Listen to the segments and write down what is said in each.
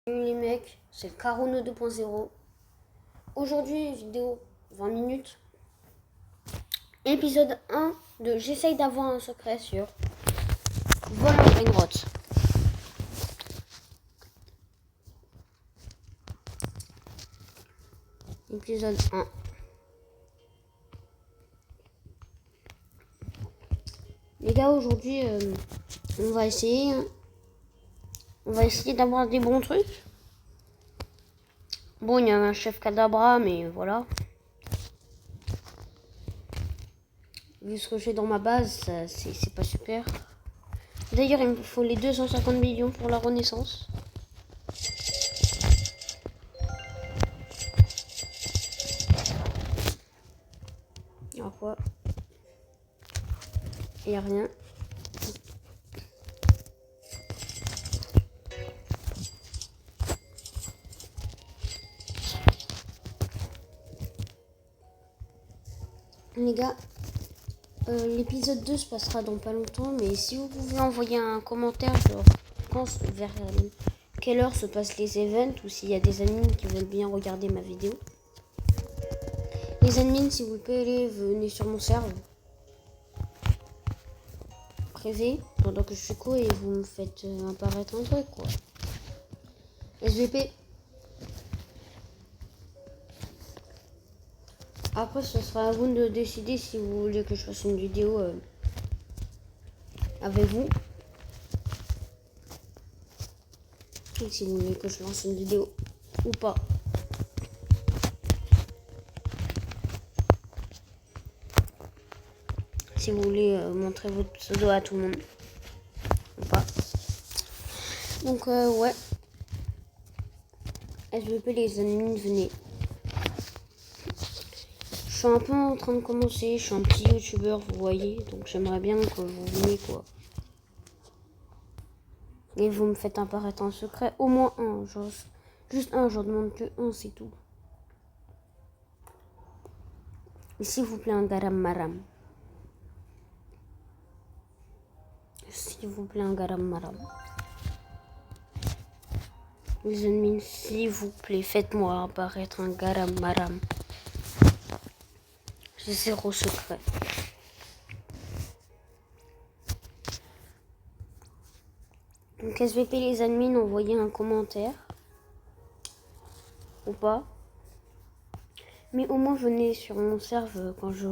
Salut les mecs, c'est Caruno 2.0. Aujourd'hui, vidéo 20 minutes. Épisode 1 de J'essaye d'avoir un secret sur Vol en pleine grotte. Épisode 1. Les gars, aujourd'hui, on va essayer d'avoir des bons trucs. Bon, il y a un chef cadabra, mais voilà. Vu ce que j'ai dans ma base, c'est pas super. D'ailleurs, il me faut les 250 millions pour la renaissance. Alors quoi? Il n'y a rien. Les gars, l'épisode 2 se passera dans pas longtemps, mais si vous pouvez envoyer un commentaire genre vers quelle heure se passent les events ou s'il y a des admins qui veulent bien regarder ma vidéo. Les admins, s'il vous plaît, venez sur mon serveur privé pendant que je suis co et vous me faites apparaître un truc quoi. SVP. Après, ce sera à vous de décider si vous voulez que je fasse une vidéo avec vous. Et si vous voulez que je lance une vidéo ou pas. Si vous voulez montrer votre pseudo à tout le monde ou pas. Donc ouais. SVP les admins, venez. Je suis un peu en train de commencer, je suis un petit youtubeur, vous voyez, donc j'aimerais bien que vous veniez quoi. Et vous me faites apparaître en secret, au moins un, juste un, je demande que un, c'est tout. Et s'il vous plaît un garam maram. S'il vous plaît un garam maram. Les admins, s'il vous plaît, faites-moi apparaître un garam maram. J'ai 0 secret. Donc SVP les admins, envoyez un commentaire. Ou pas. Mais au moins venez sur mon serveur quand je...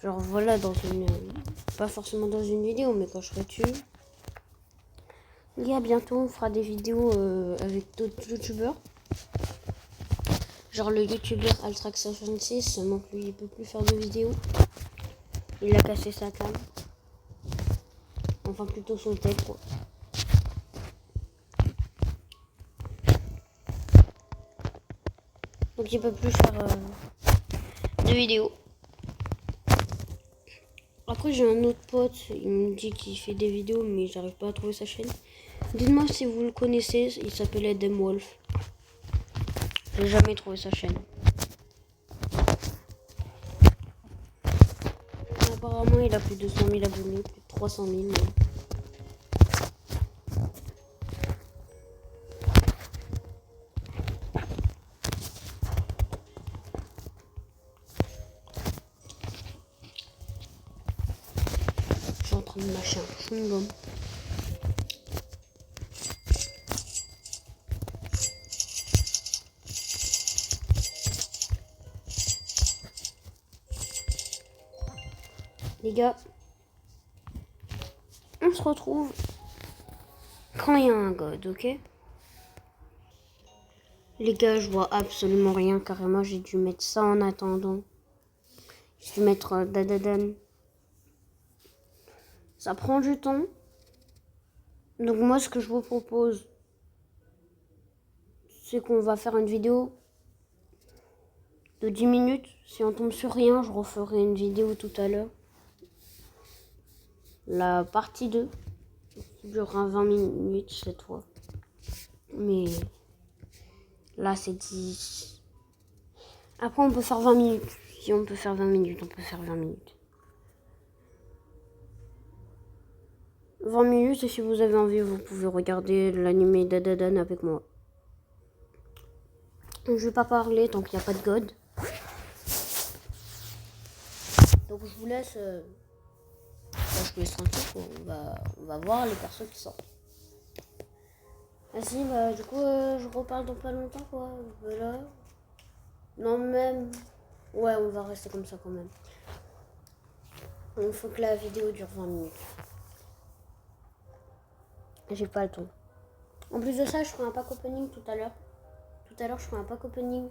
Genre voilà, dans une... Pas forcément dans une vidéo, mais quand je serai dessus. Il y a bientôt, on fera des vidéos avec d'autres youtubeurs. Genre le youtubeur Altrax66, donc lui il peut plus faire de vidéos. Il a cassé sa cam. Enfin plutôt son tête quoi. Donc il peut plus faire de vidéos. Après j'ai un autre pote, il me dit qu'il fait des vidéos mais j'arrive pas à trouver sa chaîne. Dites-moi si vous le connaissez, il s'appelle Edem Wolf. J'ai jamais trouvé sa chaîne. Apparemment il a plus de 200 000 abonnés, plus de 300 000. Je suis en train de mâcher un chewing-gum. Les gars, on se retrouve quand il y a un god, ok? Les gars, je vois absolument rien, carrément, j'ai dû mettre ça en attendant. J'ai dû mettre dadadan. Ça prend du temps. Donc moi, ce que je vous propose, c'est qu'on va faire une vidéo de 10 minutes. Si on tombe sur rien, je referai une vidéo tout à l'heure. La partie 2 qui durera 20 minutes cette fois. Mais là, c'est 10. Après, on peut faire 20 minutes. Si on peut faire 20 minutes, on peut faire 20 minutes. 20 minutes et si vous avez envie, vous pouvez regarder l'anime Dadadan avec moi. Je vais pas parler tant qu'il n'y a pas de god. Donc je vous laisse... je vous laisse tranquille, quoi. On va voir les persos qui sortent. Vas-y, bah du coup, je reparle dans pas longtemps, quoi. Voilà. Non, même... Ouais, on va rester comme ça quand même. Il faut que la vidéo dure 20 minutes. J'ai pas le temps. En plus de ça, je ferai un pack opening tout à l'heure. Tout à l'heure, je ferai un pack opening.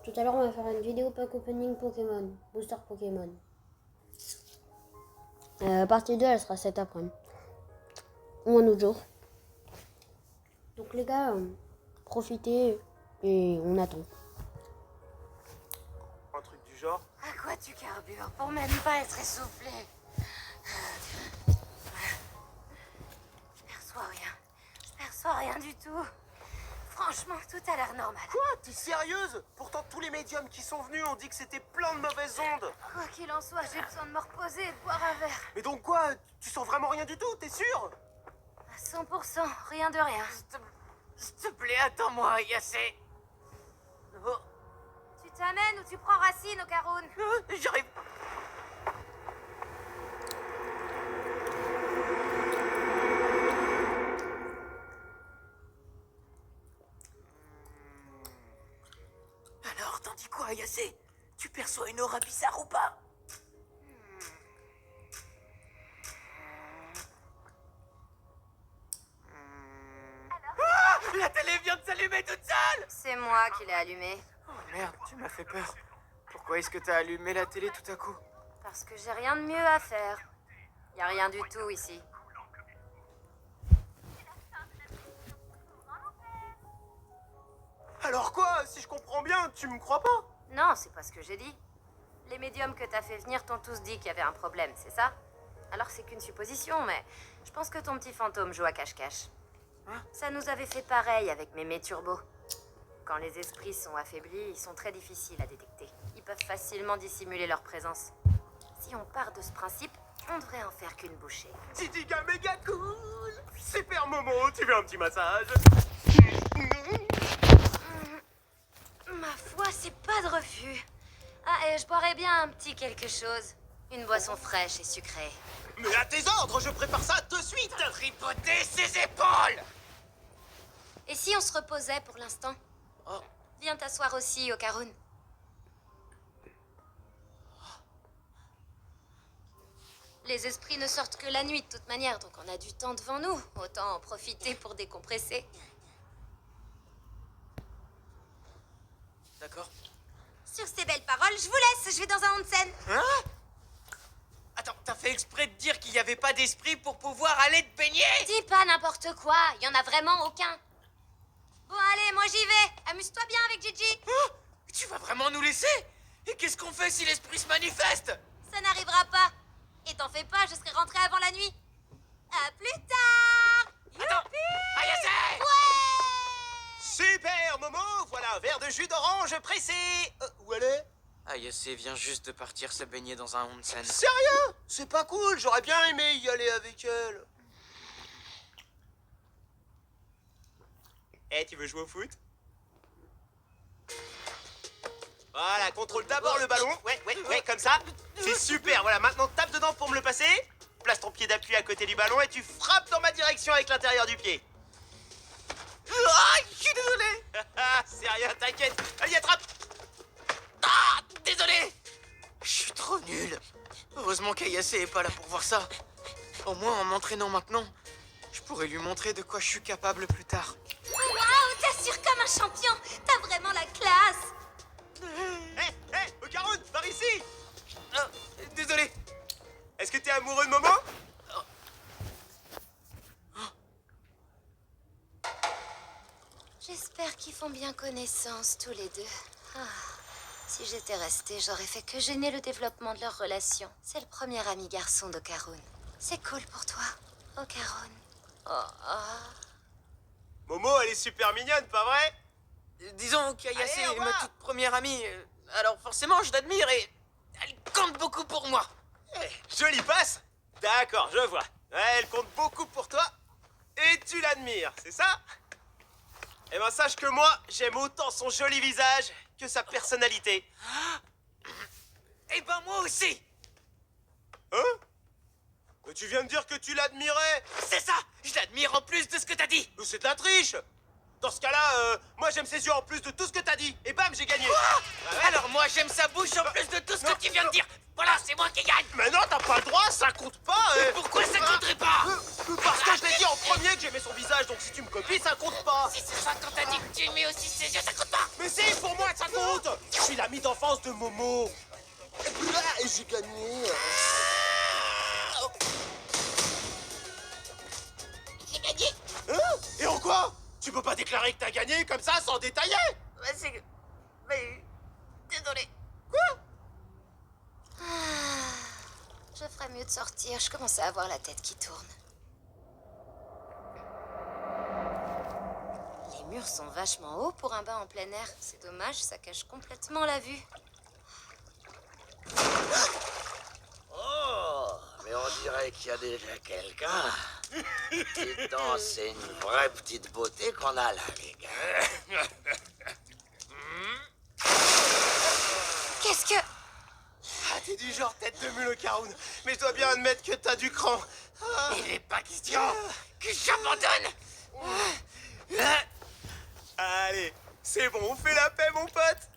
Tout à l'heure, on va faire une vidéo pack opening Pokémon. Booster Pokémon. Partie 2, elle sera cet après-midi. Ou un autre jour. Donc les gars, profitez et on attend. Un truc du genre. À quoi tu carbures pour même pas être essoufflé? Je perçois rien du tout. Franchement, tout a l'air normal. Quoi? T'es sérieuse? Pourtant tous les médiums qui sont venus ont dit que c'était plein de mauvaises ondes. Quoi qu'il en soit, j'ai besoin de me reposer et de boire un verre. Mais donc quoi? Tu sens vraiment rien du tout? T'es sûr? À 100%, rien de rien. S'il te plaît, attends-moi, Yacé. Oh, Tu t'amènes ou tu prends racine, Okaroun? j'arrive. Alors, t'en dis quoi, Yacé? Tu perçois une aura bizarre ou pas? Ah, la télé vient de s'allumer toute seule! C'est moi qui l'ai allumé. Oh merde, tu m'as fait peur. Pourquoi est-ce que t'as allumé la télé tout à coup? Parce que j'ai rien de mieux à faire. Y a rien du tout ici. Alors quoi? Si je comprends bien, tu me crois pas? Non, c'est pas ce que j'ai dit. Les médiums que t'as fait venir t'ont tous dit qu'il y avait un problème, c'est ça? Alors c'est qu'une supposition, mais je pense que ton petit fantôme joue à cache-cache. Hein? Ça nous avait fait pareil avec mémé turbo. Quand les esprits sont affaiblis, ils sont très difficiles à détecter. Ils peuvent facilement dissimuler leur présence. Si on part de ce principe, on devrait en faire qu'une bouchée. Tidiga méga cool. Super Momo, tu veux un petit massage? Ma foi, c'est pas de refus. Ah, et je boirais bien un petit quelque chose. Une boisson fraîche et sucrée. Mais à tes ordres, je prépare ça de suite. Tripoter ses épaules! Et si on se reposait pour l'instant? Oh. Viens t'asseoir aussi, Okaroun. Les esprits ne sortent que la nuit de toute manière, donc on a du temps devant nous. Autant en profiter pour décompresser. D'accord. Sur ces belles paroles, je vous laisse, je vais dans un onsen. Hein? Attends, t'as fait exprès de dire qu'il n'y avait pas d'esprit pour pouvoir aller te baigner? Dis pas n'importe quoi, il y en a vraiment aucun. Bon allez, moi j'y vais. Amuse-toi bien avec Gigi. Hein? Tu vas vraiment nous laisser? Et qu'est-ce qu'on fait si l'esprit se manifeste? Ça n'arrivera pas. Et t'en fais pas, je serai rentrée avant la nuit. À plus tard. Attends! Ayase! Ouais. Super Momo, voilà un verre de jus d'orange pressé. Où elle est? Ayase vient juste de partir se baigner dans un onsen. Sérieux? C'est pas cool, j'aurais bien aimé y aller avec elle. Eh, tu veux jouer au foot? Voilà, contrôle d'abord le ballon. Ouais, comme ça. C'est super, voilà, maintenant tape dedans pour me le passer. Place ton pied d'appui à côté du ballon et tu frappes dans ma direction avec l'intérieur du pied. Ah, je suis désolé! C'est rien, t'inquiète. Allez, attrape. Ah, désolé! Je suis trop nul. Heureusement qu'Ayase est pas là pour voir ça. Au moins, en m'entraînant maintenant, je pourrais lui montrer de quoi je suis capable plus tard. Waouh, t'assures comme un champion. T'as vraiment la classe. Hé, Okaroun, par ici. Ah, désolé. Est-ce que t'es amoureux de Momo? J'espère qu'ils font bien connaissance tous les deux. Ah, si j'étais restée, j'aurais fait que gêner le développement de leur relation. C'est le premier ami garçon d'Okaroun. C'est cool pour toi, Okaroun. Momo, elle est super mignonne, pas vrai? Disons qu'Ayase Allez, au est ma revoir. toute première amie. Alors forcément, je l'admire et elle compte beaucoup pour moi. Jolie passe. D'accord, je vois. Ouais, elle compte beaucoup pour toi. Et tu l'admires, c'est ça? Eh ben sache que moi, j'aime autant son joli visage que sa personnalité. Eh ben moi aussi. Hein? Mais tu viens de dire que tu l'admirais. C'est ça. Je l'admire en plus de ce que t'as dit. Mais c'est de la triche. Dans ce cas-là, moi j'aime ses yeux en plus de tout ce que t'as dit. Et bam, j'ai gagné. Alors moi j'aime sa bouche en plus de tout ce que tu viens de dire. Voilà, c'est moi qui gagne. Mais non, t'as pas le droit, ça compte pas. Pourquoi ça compterait pas? Parce que je l'ai dit en premier que j'aimais son visage, donc si tu me copies, ça compte pas. Si c'est ça quand t'as dit que tu aimais aussi ses yeux, ça compte pas. Mais si, pour moi, ça compte. Je suis l'ami d'enfance de Momo. Et j'ai gagné. J'ai gagné. Hein? Et en quoi? Tu peux pas déclarer que t'as gagné comme ça sans détailler? Bah, c'est que... Mais... Désolé. Je ferais mieux de sortir, je commence à avoir la tête qui tourne. Les murs sont vachement hauts pour un bain en plein air. C'est dommage, ça cache complètement la vue. Oh, mais on dirait qu'il y a déjà quelqu'un. Dis donc, c'est une vraie petite beauté qu'on a là, les gars. Qu'est-ce que... Ah, t'es du genre tête de mule au Caroun. Mais je dois bien admettre que t'as du cran. Ah. Il n'est pas question que j'abandonne. Allez, c'est bon, on fait la paix, mon pote.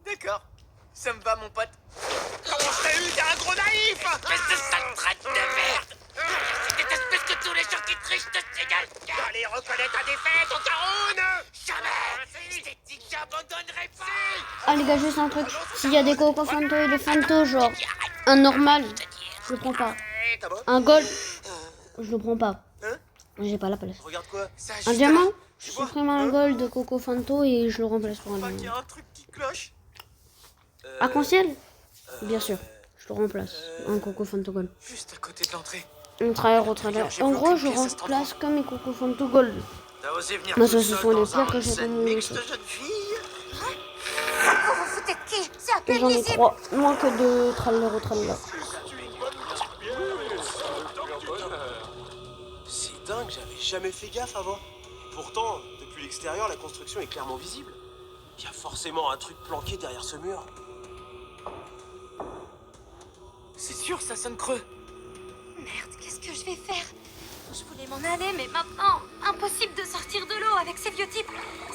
D'accord. Ça me va, mon pote. Comment je t'ai eu, t'es un gros naïf. Espèce de sale traite de merde. C'est cette espèce que tous les gens qui trichent te signalent. Allez, reconnais ta défaite, au Caroun. Jamais. Je t'ai dit que j'abandonnerais pas. Ah les gars, juste un truc. S'il y a des Coco Fanto et des Fanto, genre un normal, je le prends pas. Un gold, je le prends pas. Hein? J'ai pas la place. Regarde quoi? Ça, Un juste diamant, là, je supprime un gold de Coco Fanto et je le remplace pour un Pas qu'il y diamant. a un truc qui cloche. Arc-en-ciel, bien sûr, je le remplace. Un Coco Fanto gold. Juste à côté de l'entrée. Un trailer au trailer. En gros, je remplace comme mes Coco Fanto gold. T'as osé venir Moi, toute ça, ce seule sont les dans pires un que j'ai scène connus. mixte, jeune fille? Vous vous foutez de qui? C'est à Et peine j'en ai visible. 3, moins que 2 trailer au trailer. C'est dingue, j'avais jamais fait gaffe avant. Pourtant, depuis l'extérieur, la construction est clairement visible. Il y a forcément un truc planqué derrière ce mur. C'est sûr, ça sonne creux. Merde, qu'est-ce que je vais faire? Je voulais m'en aller, mais maintenant, impossible de sortir de l'eau avec ces vieux types.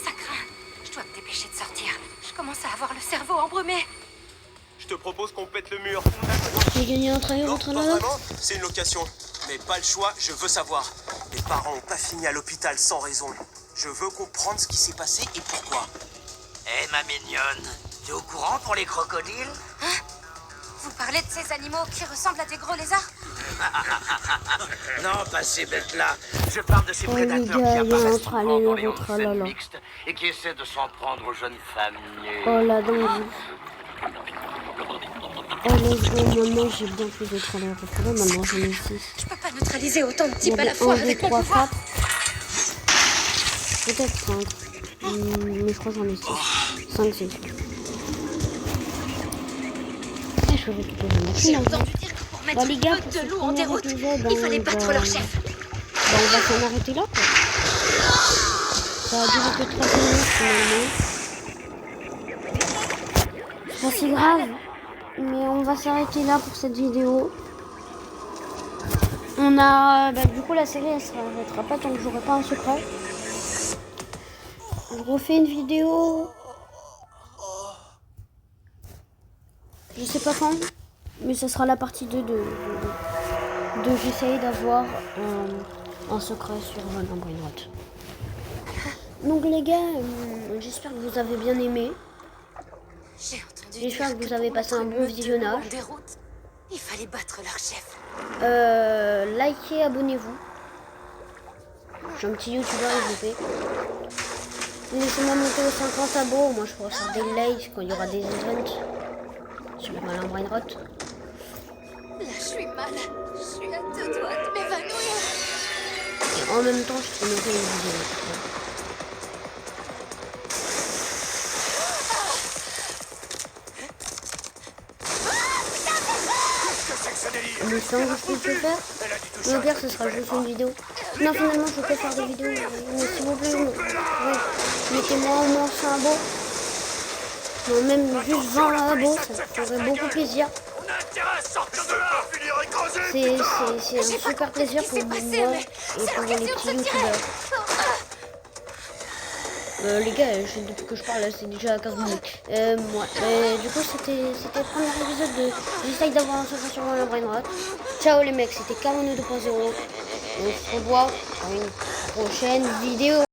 Ça craint. Je dois me dépêcher de sortir. Je commence à avoir le cerveau embrumé. Je te propose qu'on pète le mur. J'ai gagné un trailer au Non, pas trailer. vraiment, c'est une location. Mais pas le choix, je veux savoir. Mes parents ont pas fini à l'hôpital sans raison. Je veux comprendre ce qui s'est passé et pourquoi. Eh, ma mignonne, t'es au courant pour les crocodiles? Vous parlez de ces animaux qui ressemblent à des gros lézards? Non, pas ces bêtes-là. Je parle de ces Oh, les prédateurs gars, qui il y a apparaissent un souvent dans les trailer au scènes tralala. mixtes et qui essaient de s'en prendre aux jeunes femmes. Oh la dingue. Oh let's go, maintenant j'ai bien plus de trailers au trailer, maintenant j'en ai 6. Je peux pas neutraliser autant de Il y types à avait la fois 1, 2, avec mon 3, pouvoir. 4. Peut-être 5. Mais je crois que j'en ai 6. 5, 6. Ah, je vais récupérer ma J'ai machine. entendu dire que pour mettre Bah les gars, une pour meute ce de loups en premier déroute, épisode, il fallait battre leur chef. Bah on va s'en arrêter là quoi. Ça a duré que 30 minutes finalement. C'est pas si grave. Mais on va s'arrêter là pour cette vidéo. On a... Bah, du coup la série elle s'arrêtera pas tant que j'aurai pas un secret. Je refais une vidéo. Je sais pas quand. Mais ce sera la partie 2 de j'essaye d'avoir un secret sur John Brainrot. Donc les gars, j'espère que vous avez bien aimé. J'ai entendu J'espère dire que vous pour avez passé mettre un une bon meute de loups visionnage. en déroute, il fallait battre leur chef. Likez, abonnez-vous. Je suis un petit youtubeur développé. Laissez-moi monter aux 50 abos. Moi je pourrais faire des lives quand il y aura des events sur le malin Brainrot. Là, je suis mal. Je suis à 2 doigts de m'évanouir. Et en même temps, je peux noter une vidéo. sans que je puisse le faire. Mais au pire, ce sera juste une vidéo. Non, finalement, je peux faire des vidéos. Mais s'il vous plaît, mettez-moi au moins 100 abos. Non, même juste 20 abos, ça me ferait beaucoup plaisir. C'est un super plaisir pour moi et pour les petits youtubeurs. Les gars, depuis que je parle, là, c'est déjà 15 minutes. Du coup, c'était le premier épisode de J'essaye d'avoir un secret sur la brain rot. Ciao les mecs, c'était Kamono 2.0. On se revoit dans une prochaine vidéo.